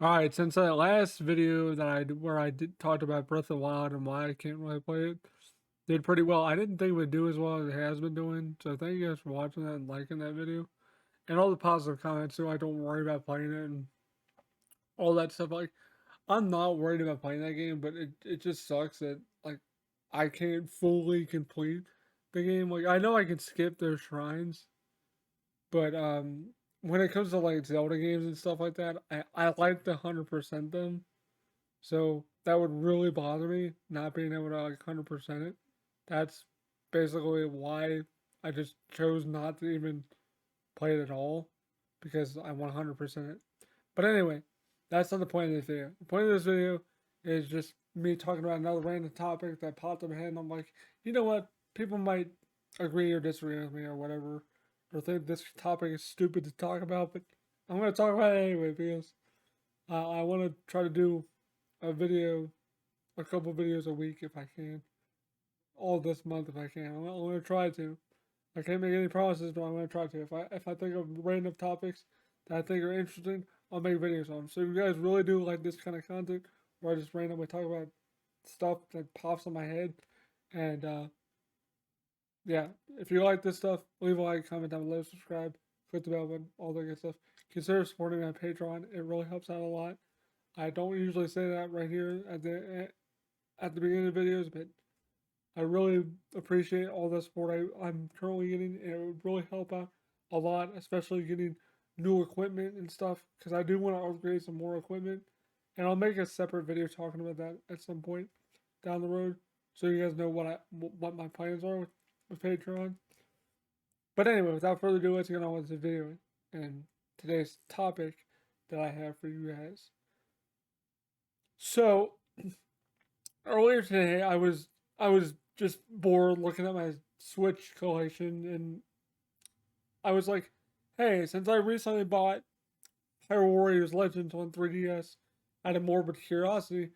All right, since that last video that where I did talked about Breath of the Wild and why I can't really play it, did pretty well. I didn't think it would do as well as it has been doing. So thank you guys for watching that and liking that video and all the positive comments too. I don't worry about playing it and all that stuff. Like I'm not worried about playing that game, but it just sucks that like I can't fully complete the game. Like I know I can skip those shrines, but when it comes to like Zelda games and stuff like that, I like to 100% them. So that would really bother me not being able to like 100% it. That's basically why I just chose not to even play it at all because I want 100% it. But anyway, that's not the point of this video. The point of this video is just me talking about another random topic that popped in my head, and I'm like, you know what? People might agree or disagree with me or whatever, or think this topic is stupid to talk about, but I'm going to talk about it anyway because I want to try to do a video, a couple videos a week if I can. All this month if I can. I'm gonna try to. I can't make any promises, but I'm gonna try to. If I think of random topics that I think are interesting, I'll make videos on them. So if you guys really do like this kind of content, where I just randomly talk about stuff that pops in my head, and yeah, if you like this stuff, leave a like, comment down below, subscribe, click the bell button, all that good stuff. Consider supporting me on Patreon. It really helps out a lot. I don't usually say that right here at the beginning of videos, but I really appreciate all the support I'm currently getting, and it would really help out a lot, especially getting new equipment and stuff, because I do want to upgrade some more equipment, and I'll make a separate video talking about that at some point down the road, so you guys know what my plans are with Patreon. But anyway, without further ado, let's get on with the video and today's topic that I have for you guys. So earlier today, I was just bored looking at my Switch collection, and I was like, "Hey, since I recently bought Hyrule Warriors Legends on 3DS out of morbid curiosity,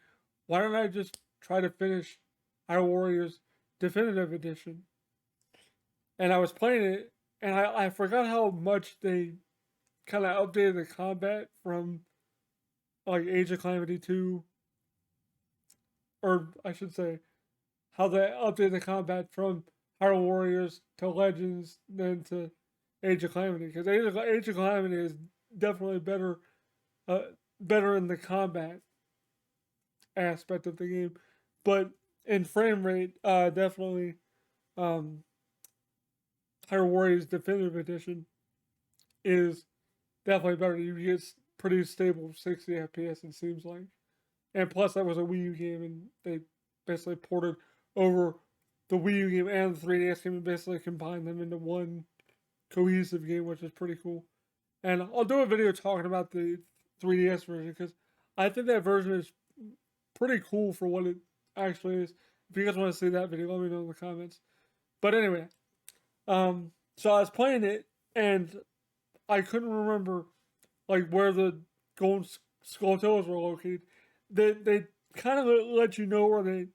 why don't I just try to finish Hyrule Warriors Definitive Edition?" And I was playing it, and I forgot how much they kind of updated the combat from like Age of Calamity 2, or I should say, how they updated the combat from Hyrule Warriors to Legends then to Age of Calamity, because Age of Calamity is definitely uh, better in the combat aspect of the game, but in frame rate, definitely um, Hyrule Warriors Definitive Edition is definitely better. You get pretty stable 60 FPS, it seems like, and plus that was a Wii U game, and they basically ported over the Wii U game and the 3DS game and basically combined them into one cohesive game, which is pretty cool. And I'll do a video talking about the 3DS version because I think that version is pretty cool for what it actually is. If you guys want to see that video, let me know in the comments. But anyway, so I was playing it and I couldn't remember like where the golden skulltulas were located. They kind of let you know where they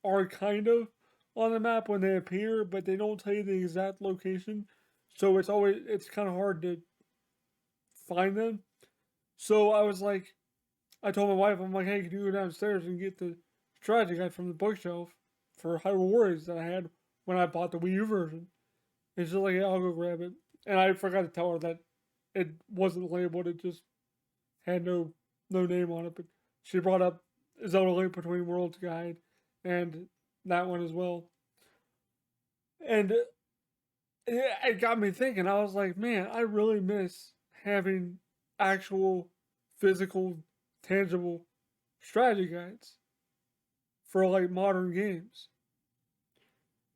are kind of on the map when they appear, but they don't tell you the exact location. So it's kind of hard to find them. So I was like, I told my wife, I'm like, hey, can you go downstairs and get the strategy guide from the bookshelf for Hyrule Warriors that I had when I bought the Wii U version? And she's like, yeah, I'll go grab it. And I forgot to tell her that it wasn't labeled. It just had no name on it. But she brought up Zelda Link Between Worlds guide and that one as well. And it got me thinking. I was like, man, I really miss having actual physical, tangible strategy guides for like modern games.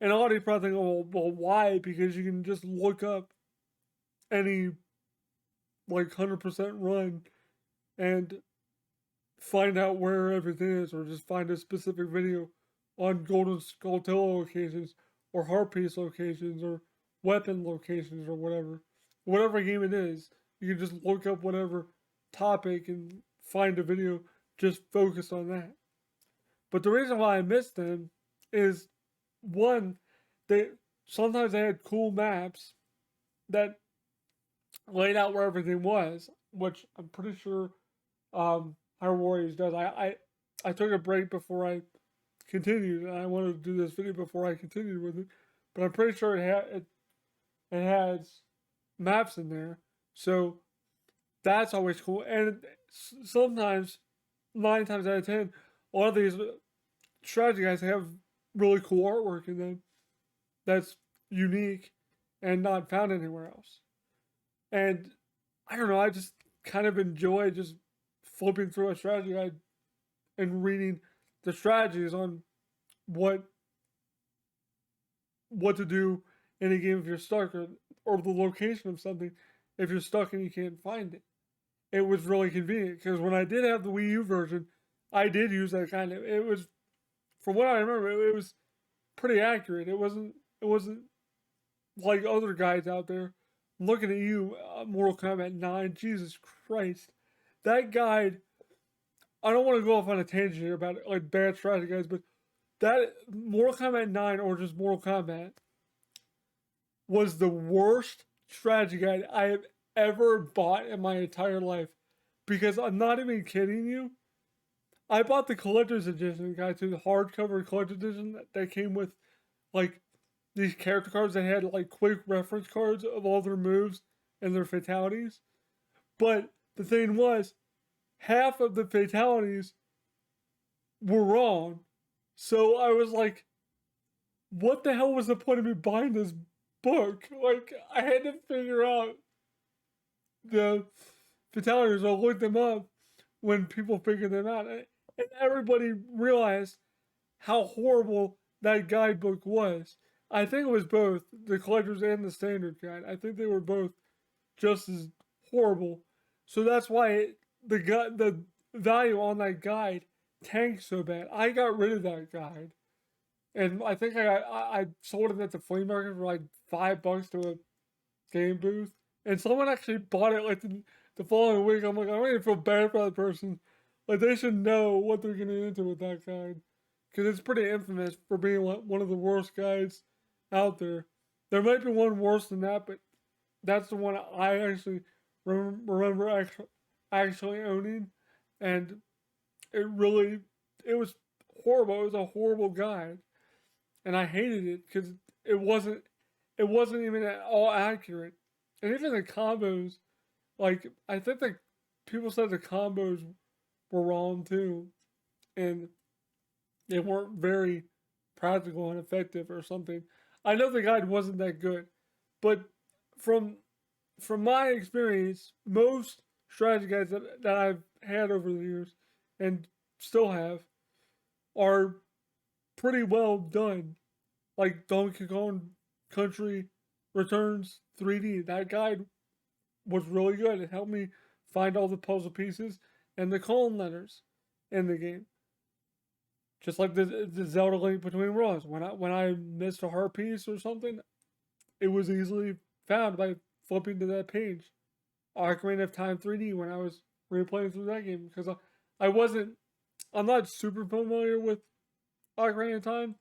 And a lot of you probably think, well, why? Because you can just look up any like 100% run and find out where everything is, or just find a specific video on Golden Skulltula locations, or Heart Piece locations, or weapon locations, or whatever. Whatever game it is, you can just look up whatever topic and find a video just focused on that. But the reason why I missed them is one, they sometimes they had cool maps that laid out where everything was, which I'm pretty sure Hyrule Warriors does. I took a break before I continued, and I wanted to do this video before I continued with it, but I'm pretty sure it has maps in there, so that's always cool. And sometimes, 9 times out of 10, a lot of these strategy guys have really cool artwork in them that's unique and not found anywhere else. And I don't know, I just kind of enjoy just flipping through a strategy guide and reading the strategies on what what to do in a game if you're stuck, or the location of something if you're stuck and you can't find it. It was really convenient because when I did have the Wii U version, I did use that kind of. It was, from what I remember, it was pretty accurate. It wasn't like other guys out there. Looking at you, Mortal Kombat 9. Jesus Christ, that guide. I don't want to go off on a tangent here about like bad strategy guys, but that Mortal Kombat 9 or just Mortal Kombat was the worst strategy guide I have ever bought in my entire life. Because I'm not even kidding you. I bought the collector's edition guide to the hardcover collector's edition that came with like these character cards that had like quick reference cards of all their moves and their fatalities. But the thing was, half of the fatalities were wrong. So I was like, what the hell was the point of me buying this book? Like, I had to figure out the fatalities or look them up when people figured them out. And everybody realized how horrible that guidebook was. I think it was both the collector's and the standard guide. I think they were both just as horrible. So that's why the value on that guide tanked so bad. I got rid of that guide, and I think I sold it at the flea market for like $5 to a game booth, and someone actually bought it like the following week. I'm like, I don't even feel bad for that person. Like they should know what they're getting into with that guide, because it's pretty infamous for being one of the worst guides out there. There might be one worse than that, but that's the one I actually remember actually owning, and it was horrible. It was a horrible guide, and I hated it because it wasn't it wasn't even at all accurate, and even the combos, like I think the people said the combos were wrong too, and they weren't very practical and effective or something. I know the guide wasn't that good, but from from my experience, most strategy guides that I've had over the years and still have are pretty well done. Like Donkey Kong Country Returns 3D. That guide was really good. It helped me find all the puzzle pieces and the call letters in the game. Just like the Zelda Link Between Worlds. When I missed a heart piece or something, it was easily found by flipping to that page. Ocarina of Time 3D when I was replaying through that game because I wasn't I'm not super familiar with Ocarina of Time,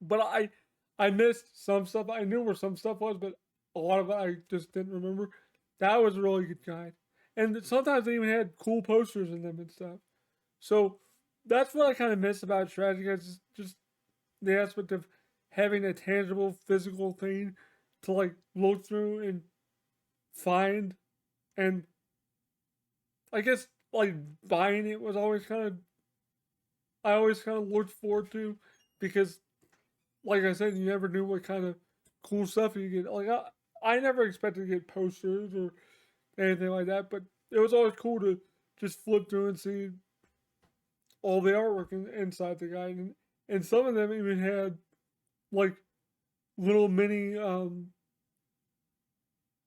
but I missed some stuff. I knew where some stuff was, but a lot of it I just didn't remember. That was a really good guide, and sometimes they even had cool posters in them and stuff. So that's what I kind of miss about strategy guides, just the aspect of having a tangible physical thing to like look through and find, and I guess like buying it was always kind of I always kind of looked forward to, because like I said, you never knew what kind of cool stuff you get. Like I never expected to get posters or anything like that, but it was always cool to just flip through and see all the artwork inside the guide, and some of them even had like little mini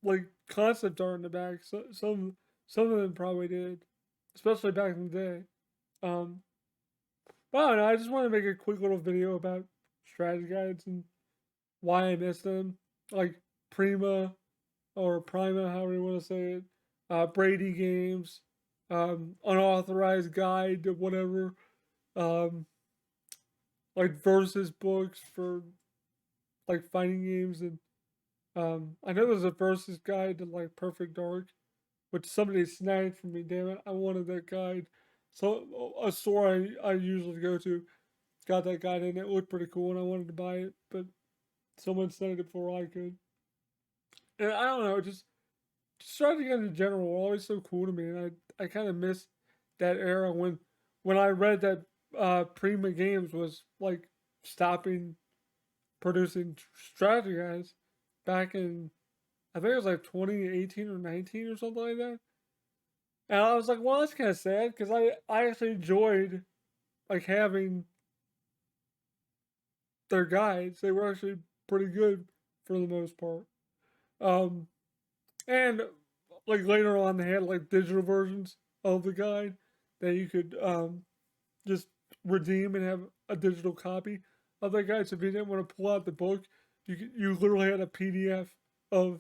like concept art in the back. So some of them probably did, especially back in the day. Um, but I don't know. I just want to make a quick little video about strategy guides and why I miss them, like Prima or Prima, however you want to say it. Brady games, unauthorized guide to whatever, um, like versus books for like fighting games, and I know there's a versus guide to like Perfect Dark, which somebody snagged from me. Damn it, I wanted that guide. So a store I usually go to got that guide in. It looked pretty cool, and I wanted to buy it, but someone snagged it before I could. And I don't know, just strategy games in general were always so cool to me, and I kind of miss that era when I read that Prima Games was like stopping producing strategy guys back in, I think it was like 2018 or 19 or something like that. And I was like, well, that's kind of sad because I actually enjoyed like having their guides. They were actually pretty good for the most part. Um, and like later on, they had like digital versions of the guide that you could just redeem and have a digital copy of that guide. So if you didn't want to pull out the book, you literally had a PDF of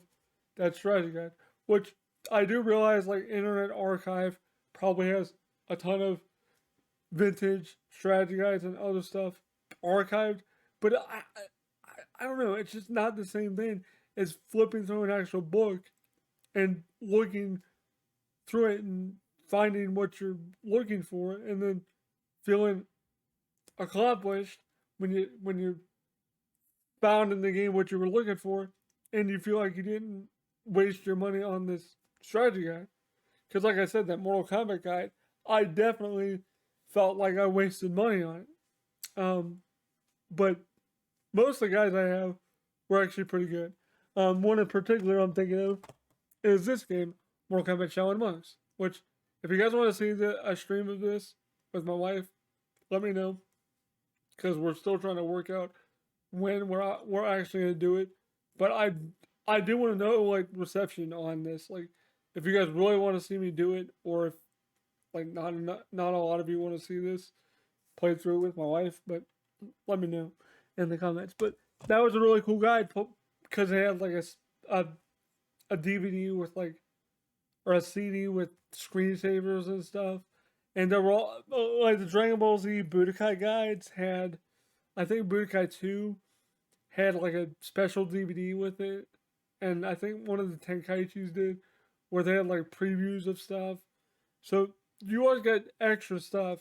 that strategy guide, which I do realize like Internet Archive probably has a ton of vintage strategy guides and other stuff archived, but I don't know. It's just not the same thing as flipping through an actual book and looking through it and finding what you're looking for, and then feeling accomplished when you found in the game what you were looking for, and you feel like you didn't waste your money on this strategy guide. Because like I said, that Mortal Kombat guide, I definitely felt like I wasted money on it. But most of the guys I have were actually pretty good. One in particular I'm thinking of is this game, Mortal Kombat Shaolin Monks. Which, if you guys want to see a stream of this with my wife, let me know, because we're still trying to work out when we're actually gonna do it. But I do want to know like reception on this. Like, if you guys really want to see me do it, or if like not a lot of you want to see this play through with my wife. But let me know in the comments. But that was a really cool guide because it had like a DVD with like, or a CD with screensavers and stuff. And there were all like the Dragon Ball Z Budokai guides had, I think Budokai 2 had like a special DVD with it, and I think one of the Tenkaichis did, where they had like previews of stuff. So you always get extra stuff,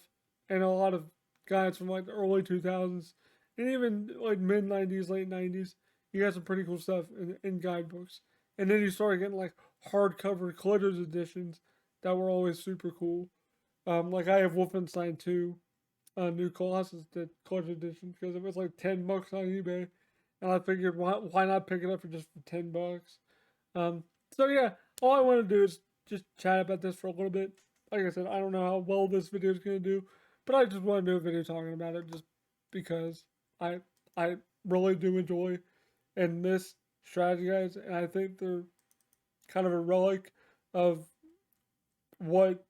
and a lot of guides from like the early 2000s, and even like mid 90s, late 90s. You got some pretty cool stuff in guidebooks, and then you started getting like hardcover collector's editions that were always super cool. Like I have Wolfenstein 2, New Colossus, the collector's edition, because it was like $10 on eBay, and I figured why not pick it up for just for $10. So yeah, all I want to do is just chat about this for a little bit. Like I said, I don't know how well this video is gonna do, but I just want to do a video talking about it just because I I really do enjoy and miss strategy guides, and I think they're kind of a relic of what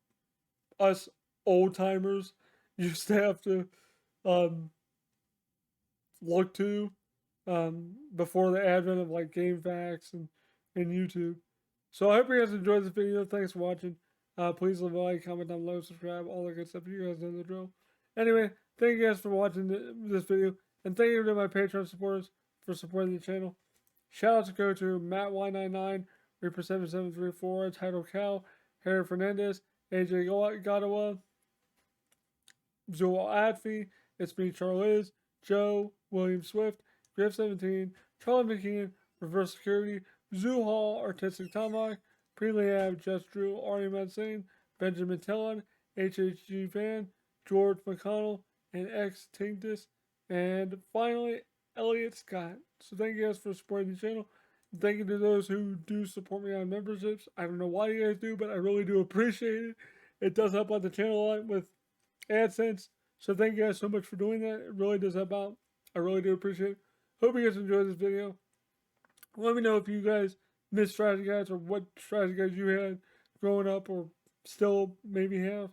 us old timers used to have to um, look to before the advent of like GameFAQs and YouTube. So I hope you guys enjoyed this video. Thanks for watching. Please leave a like, comment down below, subscribe, all that good stuff. You guys know the drill. Anyway, thank you guys for watching this video, and thank you to my Patreon supporters for supporting the channel. Shout out to go to MattY99, Reaper7734, Title Cal, Harry Fernandez, AJ Godawa, Zoal Adfi, It's Me, Charliz, Joe, William Swift, Griff17, Charlie McKeon, Reverse Security, Zoo Hall, Artistic Tomahawk, Preliab, Just Drew, Ari Madsane, Benjamin Tillon, HHG Van, George McConnell, and X Tinctus, and finally, Elliot Scott. So thank you guys for supporting the channel. Thank you to those who do support me on memberships. I don't know why you guys do, but I really do appreciate it. It does help out the channel a lot with AdSense. So thank you guys so much for doing that. It really does help out. I really do appreciate it. Hope you guys enjoyed this video. Let me know if you guys missed strategy guides, or what strategy guides you had growing up or still maybe have.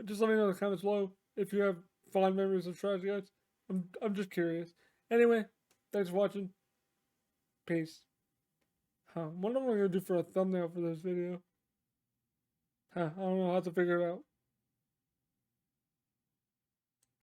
Just let me know in the comments below if you have fond memories of strategy guides. I'm just curious. Anyway, thanks for watching. Peace. What am I going to do for a thumbnail for this video? I don't know how to figure it out.